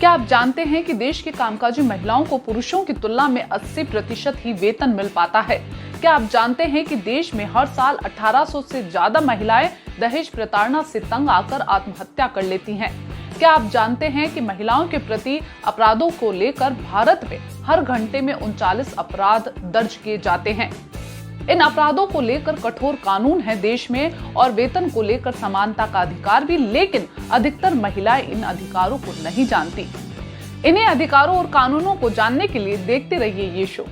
क्या आप जानते हैं कि देश की कामकाजी महिलाओं को पुरुषों की तुलना में 80% ही वेतन मिल पाता है? क्या आप जानते हैं कि देश में हर साल 1800 से ज्यादा महिलाएं दहेज प्रताड़ना से तंग आकर आत्महत्या कर लेती हैं? क्या आप जानते हैं कि महिलाओं के प्रति अपराधों को लेकर भारत में हर घंटे में 39 अपराध दर्ज किए जाते हैं? इन अपराधों को लेकर कठोर कानून है देश में और वेतन को लेकर समानता का अधिकार भी, लेकिन अधिकतर महिलाएं इन अधिकारों को नहीं जानती। इन्हीं अधिकारों और कानूनों को जानने के लिए देखते रहिए ये शो।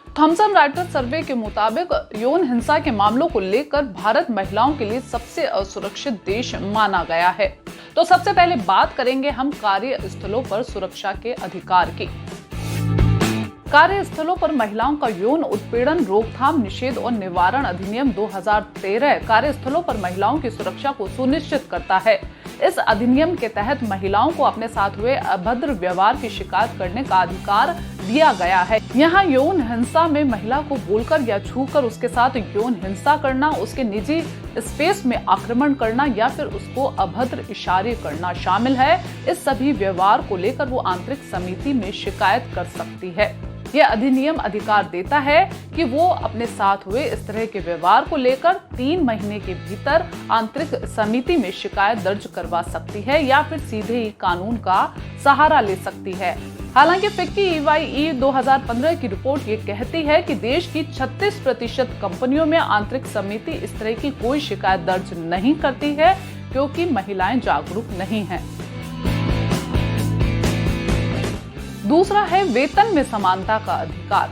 थॉमसन राइटर्स सर्वे के मुताबिक यौन हिंसा के मामलों को लेकर भारत महिलाओं के लिए सबसे असुरक्षित देश माना गया है। तो सबसे पहले बात करेंगे हम कार्यस्थलों पर सुरक्षा के अधिकार की। कार्यस्थलों पर महिलाओं का यौन उत्पीड़न रोकथाम निषेध और निवारण अधिनियम 2013 कार्यस्थलों पर महिलाओं की सुरक्षा को सुनिश्चित करता है। इस अधिनियम के तहत महिलाओं को अपने साथ हुए अभद्र व्यवहार की शिकायत करने का अधिकार दिया गया है। यहाँ यौन हिंसा में महिला को बोलकर या छूकर उसके साथ यौन हिंसा करना, उसके निजी स्पेस में आक्रमण करना या फिर उसको अभद्र इशारे करना शामिल है। इस सभी व्यवहार को लेकर वो आंतरिक समिति में शिकायत कर सकती है। यह अधिनियम अधिकार देता है कि वो अपने साथ हुए इस तरह के व्यवहार को लेकर 3 महीने के भीतर आंतरिक समिति में शिकायत दर्ज करवा सकती है या फिर सीधे ही कानून का सहारा ले सकती है। हालांकि फिक्की EYE 2015 की रिपोर्ट ये कहती है कि देश की 36% कंपनियों में आंतरिक समिति इस तरह की कोई शिकायत दर्ज नहीं करती है क्योंकि महिलाएं जागरूक नहीं हैं। दूसरा है वेतन में समानता का अधिकार।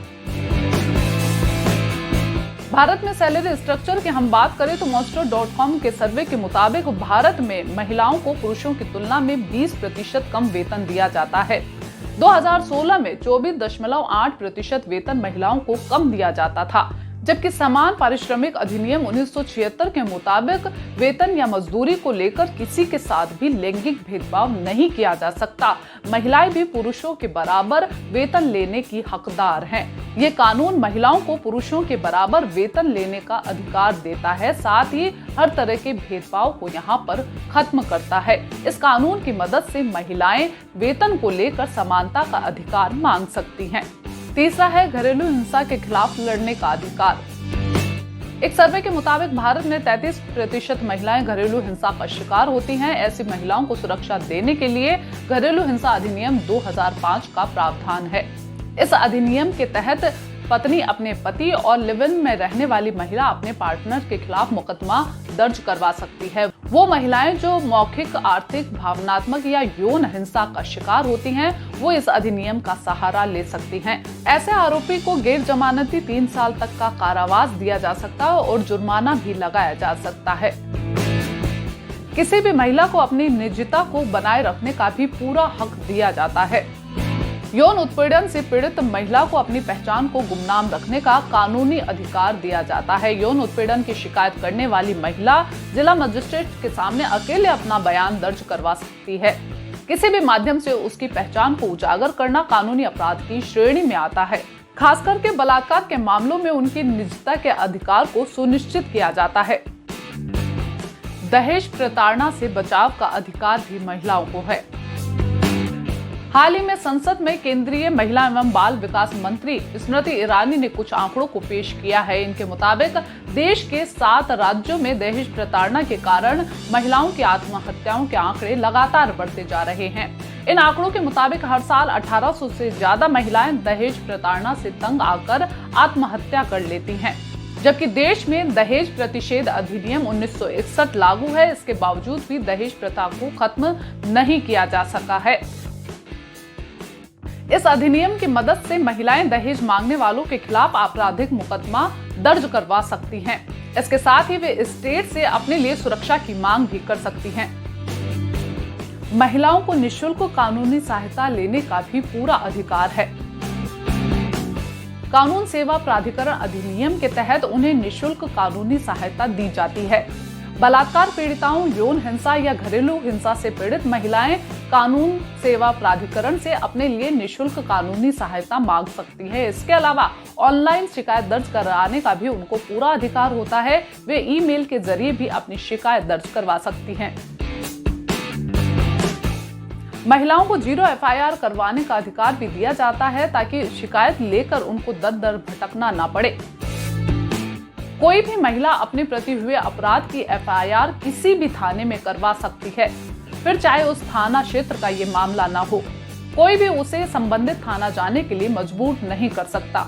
भारत में सैलरी स्ट्रक्चर की हम बात करें तो monster.com के सर्वे के मुताबिक भारत में महिलाओं को पुरुषों की तुलना में 20% कम वेतन दिया जाता है। 2016 में 24.8% वेतन महिलाओं को कम दिया जाता था, जबकि समान पारिश्रमिक अधिनियम 1976 के मुताबिक वेतन या मजदूरी को लेकर किसी के साथ भी लैंगिक भेदभाव नहीं किया जा सकता। महिलाएं भी पुरुषों के बराबर वेतन लेने की हकदार हैं। ये कानून महिलाओं को पुरुषों के बराबर वेतन लेने का अधिकार देता है, साथ ही हर तरह के भेदभाव को यहाँ पर खत्म करता है। इस कानून की मदद से महिलाएं वेतन को लेकर समानता का अधिकार मांग सकती हैं। तीसरा है घरेलू हिंसा के खिलाफ लड़ने का अधिकार। एक सर्वे के मुताबिक भारत में 33% महिलाएं घरेलू हिंसा का शिकार होती हैं। ऐसी महिलाओं को सुरक्षा देने के लिए घरेलू हिंसा अधिनियम 2005 का प्रावधान है। इस अधिनियम के तहत पत्नी अपने पति और लिव इन में रहने वाली महिला अपने पार्टनर के खिलाफ मुकदमा दर्ज करवा सकती है। वो महिलाएं जो मौखिक, आर्थिक, भावनात्मक या यौन हिंसा का शिकार होती हैं, वो इस अधिनियम का सहारा ले सकती हैं। ऐसे आरोपी को गैर जमानती 3 साल तक का कारावास दिया जा सकता है और जुर्माना भी लगाया जा सकता है। किसी भी महिला को अपनी निजता को बनाए रखने का भी पूरा हक दिया जाता है। यौन उत्पीड़न से पीड़ित महिला को अपनी पहचान को गुमनाम रखने का कानूनी अधिकार दिया जाता है। यौन उत्पीड़न की शिकायत करने वाली महिला जिला मजिस्ट्रेट के सामने अकेले अपना बयान दर्ज करवा सकती है। किसी भी माध्यम से उसकी पहचान को उजागर करना कानूनी अपराध की श्रेणी में आता है। खास करके बलात्कार के मामलों में उनकी निजता के अधिकार को सुनिश्चित किया जाता है। दहेज प्रताड़ना से बचाव का अधिकार भी महिलाओं को है। हाल ही में संसद में केंद्रीय महिला एवं बाल विकास मंत्री स्मृति ईरानी ने कुछ आंकड़ों को पेश किया है। इनके मुताबिक देश के 7 राज्यों में दहेज प्रताड़ना के कारण महिलाओं की आत्महत्याओं के आंकड़े लगातार बढ़ते जा रहे हैं। इन आंकड़ों के मुताबिक हर साल 1800 से ज्यादा महिलाएं दहेज प्रताड़ना से तंग आकर आत्महत्या कर लेती हैं। जबकि देश में दहेज प्रतिषेध अधिनियम 1961 लागू है, इसके बावजूद भी दहेज प्रथा को खत्म नहीं किया जा सका है। इस अधिनियम की मदद से महिलाएं दहेज मांगने वालों के खिलाफ आपराधिक मुकदमा दर्ज करवा सकती हैं। इसके साथ ही वे स्टेट से अपने लिए सुरक्षा की मांग भी कर सकती हैं। महिलाओं को निःशुल्क कानूनी सहायता लेने का भी पूरा अधिकार है। कानून सेवा प्राधिकरण अधिनियम के तहत उन्हें निःशुल्क कानूनी सहायता दी जाती है। बलात्कार पीड़िताओं, यौन हिंसा या घरेलू हिंसा से पीड़ित महिलाएं कानून सेवा प्राधिकरण से अपने लिए निःशुल्क कानूनी सहायता मांग सकती है। इसके अलावा ऑनलाइन शिकायत दर्ज कराने का भी उनको पूरा अधिकार होता है। वे ईमेल के जरिए भी अपनी शिकायत दर्ज करवा सकती हैं। महिलाओं को 0 FIR करवाने का अधिकार भी दिया जाता है ताकि शिकायत लेकर उनको दर दर भटकना ना पड़े। कोई भी महिला अपने प्रति हुए अपराध की FIR किसी भी थाने में करवा सकती है, फिर चाहे उस थाना क्षेत्र का ये मामला ना हो। कोई भी उसे संबंधित थाना जाने के लिए मजबूर नहीं कर सकता।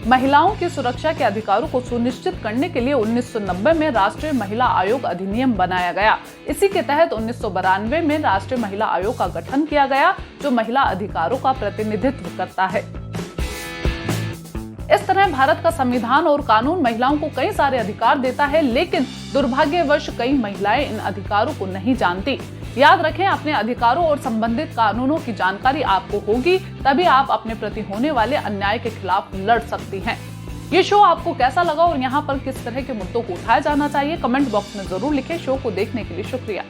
महिलाओं की सुरक्षा के अधिकारों को सुनिश्चित करने के लिए 1990 में राष्ट्रीय महिला आयोग अधिनियम बनाया गया। इसी के तहत 1992 में राष्ट्रीय महिला आयोग का गठन किया गया, जो महिला अधिकारों का प्रतिनिधित्व करता है। इस तरह भारत का संविधान और कानून महिलाओं को कई सारे अधिकार देता है, लेकिन दुर्भाग्यवश कई महिलाएं इन अधिकारों को नहीं जानती। याद रखें, अपने अधिकारों और संबंधित कानूनों की जानकारी आपको होगी, तभी आप अपने प्रति होने वाले अन्याय के खिलाफ लड़ सकती हैं। ये शो आपको कैसा लगा और यहाँ पर किस तरह के मुद्दों को उठाया जाना चाहिए, कमेंट बॉक्स में जरूर लिखें। शो को देखने के लिए शुक्रिया।